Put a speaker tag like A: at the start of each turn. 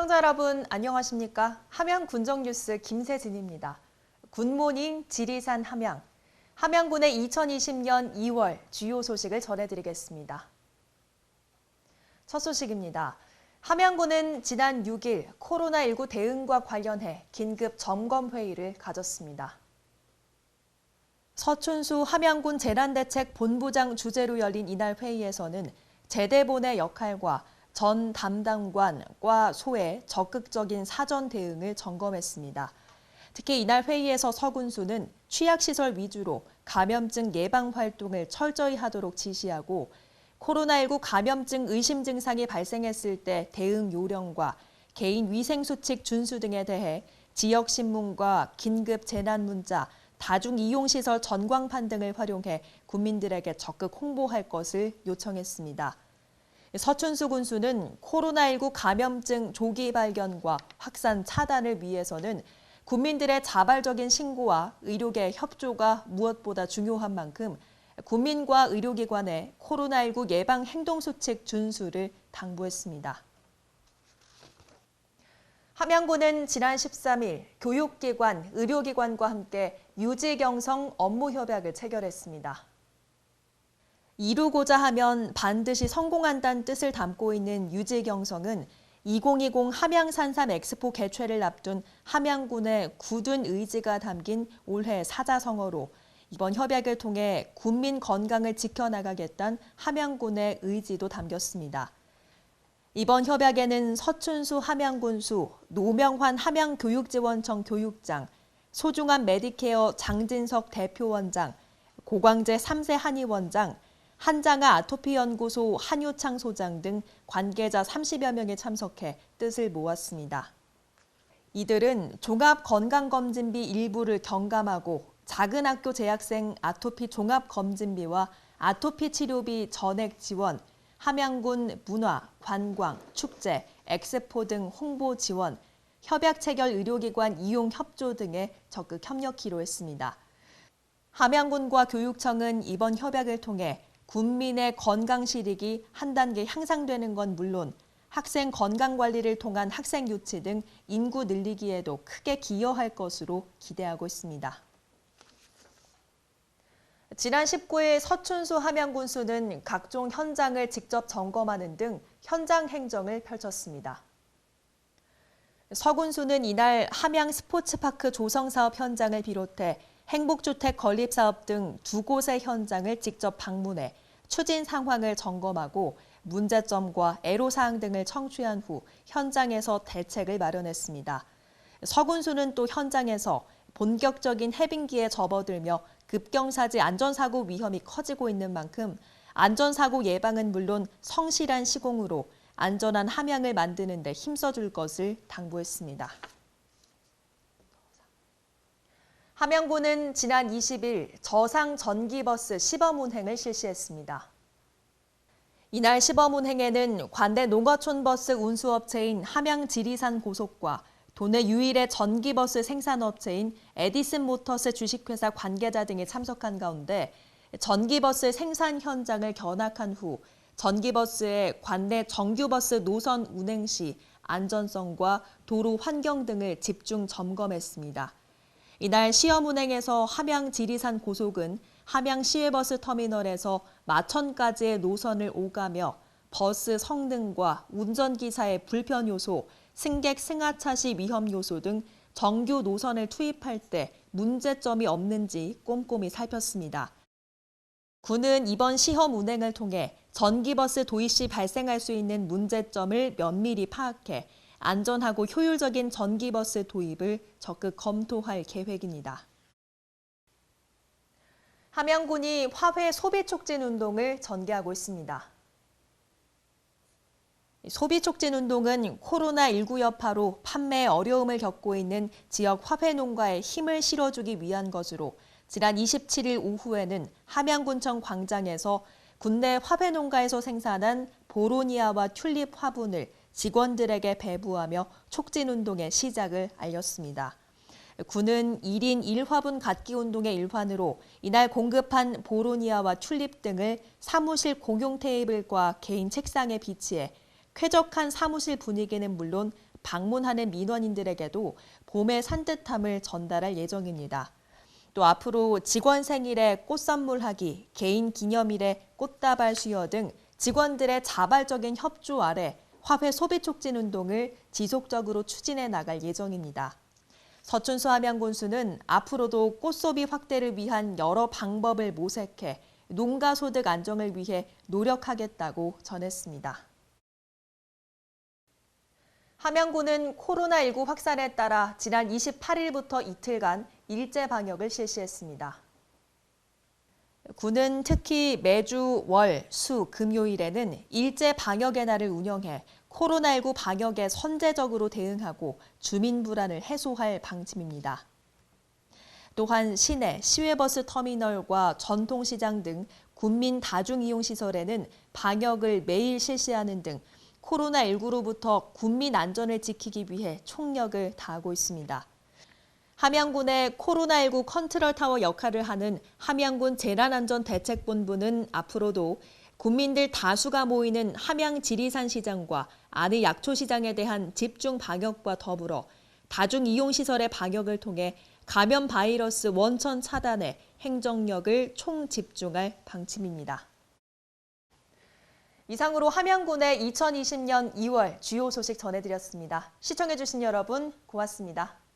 A: 시청자 여러분 안녕하십니까? 함양 군정뉴스 김세진입니다. 굿모닝 지리산 함양. 함양군의 2020년 2월 주요 소식을 전해드리겠습니다. 첫 소식입니다. 함양군은 지난 6일 코로나19 대응과 관련해 긴급 점검회의를 가졌습니다. 서춘수 함양군 재난대책 본부장 주재로 열린 이날 회의에서는 제대본의 역할과 전 담당관과 소의 적극적인 사전 대응을 점검했습니다. 특히 이날 회의에서 서 군수는 취약시설 위주로 감염증 예방 활동을 철저히 하도록 지시하고 코로나19 감염증 의심 증상이 발생했을 때 대응 요령과 개인 위생수칙 준수 등에 대해 지역신문과 긴급 재난문자, 다중이용시설 전광판 등을 활용해 국민들에게 적극 홍보할 것을 요청했습니다. 서춘수 군수는 코로나19 감염증 조기 발견과 확산 차단을 위해서는 국민들의 자발적인 신고와 의료계 협조가 무엇보다 중요한 만큼 국민과 의료기관의 코로나19 예방 행동수칙 준수를 당부했습니다. 함양군은 지난 13일 교육기관, 의료기관과 함께 유지경성 업무협약을 체결했습니다. 이루고자 하면 반드시 성공한다는 뜻을 담고 있는 유지경성은 2020 함양 산삼 엑스포 개최를 앞둔 함양군의 굳은 의지가 담긴 올해 사자성어로 이번 협약을 통해 군민 건강을 지켜나가겠다는 함양군의 의지도 담겼습니다. 이번 협약에는 서춘수 함양군수, 노명환 함양교육지원청 교육장, 소중한 메디케어 장진석 대표원장, 고광재 3세 한의원장, 한장아 아토피연구소 한효창 소장 등 관계자 30여 명이 참석해 뜻을 모았습니다. 이들은 종합건강검진비 일부를 경감하고 작은 학교 재학생 아토피 종합검진비와 아토피 치료비 전액 지원, 함양군 문화, 관광, 축제, 엑스포 등 홍보 지원, 협약 체결 의료기관 이용 협조 등에 적극 협력키로 했습니다. 함양군과 교육청은 이번 협약을 통해 군민의 건강 실익이 한 단계 향상되는 건 물론 학생 건강 관리를 통한 학생 유치 등 인구 늘리기에도 크게 기여할 것으로 기대하고 있습니다. 지난 19일 서춘수 함양군수는 각종 현장을 직접 점검하는 등 현장 행정을 펼쳤습니다. 서 군수는 이날 함양 스포츠파크 조성사업 현장을 비롯해 행복주택 건립사업 등 두 곳의 현장을 직접 방문해 추진 상황을 점검하고 문제점과 애로사항 등을 청취한 후 현장에서 대책을 마련했습니다. 서 군수는 또 현장에서 본격적인 해빙기에 접어들며 급경사지 안전사고 위험이 커지고 있는 만큼 안전사고 예방은 물론 성실한 시공으로 안전한 함양을 만드는 데 힘써줄 것을 당부했습니다. 함양군은 지난 20일 저상 전기버스 시범 운행을 실시했습니다. 이날 시범 운행에는 관내 농어촌 버스 운수업체인 함양지리산 고속과 도내 유일의 전기버스 생산업체인 에디슨 모터스 주식회사 관계자 등이 참석한 가운데 전기버스 생산 현장을 견학한 후 전기버스의 관내 정규버스 노선 운행 시 안전성과 도로 환경 등을 집중 점검했습니다. 이날 시험 운행에서 함양 지리산 고속은 함양 시외버스 터미널에서 마천까지의 노선을 오가며 버스 성능과 운전기사의 불편 요소, 승객 승하차 시 위험 요소 등 정규 노선을 투입할 때 문제점이 없는지 꼼꼼히 살폈습니다. 군은 이번 시험 운행을 통해 전기버스 도입 시 발생할 수 있는 문제점을 면밀히 파악해 안전하고 효율적인 전기버스 도입을 적극 검토할 계획입니다. 함양군이 화훼 소비촉진 운동을 전개하고 있습니다. 소비촉진 운동은 코로나19 여파로 판매에 어려움을 겪고 있는 지역 화훼 농가에 힘을 실어주기 위한 것으로 지난 27일 오후에는 함양군청 광장에서 군내 화훼 농가에서 생산한 보로니아와 튤립 화분을 직원들에게 배부하며 촉진 운동의 시작을 알렸습니다. 군은 1인 1화분 갖기 운동의 일환으로 이날 공급한 보로니아와 튤립 등을 사무실 공용 테이블과 개인 책상에 비치해 쾌적한 사무실 분위기는 물론 방문하는 민원인들에게도 봄의 산뜻함을 전달할 예정입니다. 또 앞으로 직원 생일에 꽃 선물하기, 개인 기념일에 꽃다발 수여 등 직원들의 자발적인 협조 아래 화훼 소비 촉진 운동을 지속적으로 추진해 나갈 예정입니다. 서춘수 함양군수는 앞으로도 꽃 소비 확대를 위한 여러 방법을 모색해 농가 소득 안정을 위해 노력하겠다고 전했습니다. 함양군은 코로나19 확산에 따라 지난 28일부터 이틀간 일제 방역을 실시했습니다. 군은 특히 매주 월, 수, 금요일에는 일제 방역의 날을 운영해 코로나19 방역에 선제적으로 대응하고 주민 불안을 해소할 방침입니다. 또한 시내, 시외버스 터미널과 전통시장 등 군민 다중이용시설에는 방역을 매일 실시하는 등 코로나19로부터 국민 안전을 지키기 위해 총력을 다하고 있습니다. 함양군의 코로나19 컨트롤타워 역할을 하는 함양군 재난안전대책본부는 앞으로도 군민들 다수가 모이는 함양 지리산 시장과 안의 약초시장에 대한 집중 방역과 더불어 다중이용시설의 방역을 통해 감염 바이러스 원천 차단에 행정력을 총집중할 방침입니다. 이상으로 함양군의 2020년 2월 주요 소식 전해드렸습니다. 시청해주신 여러분 고맙습니다.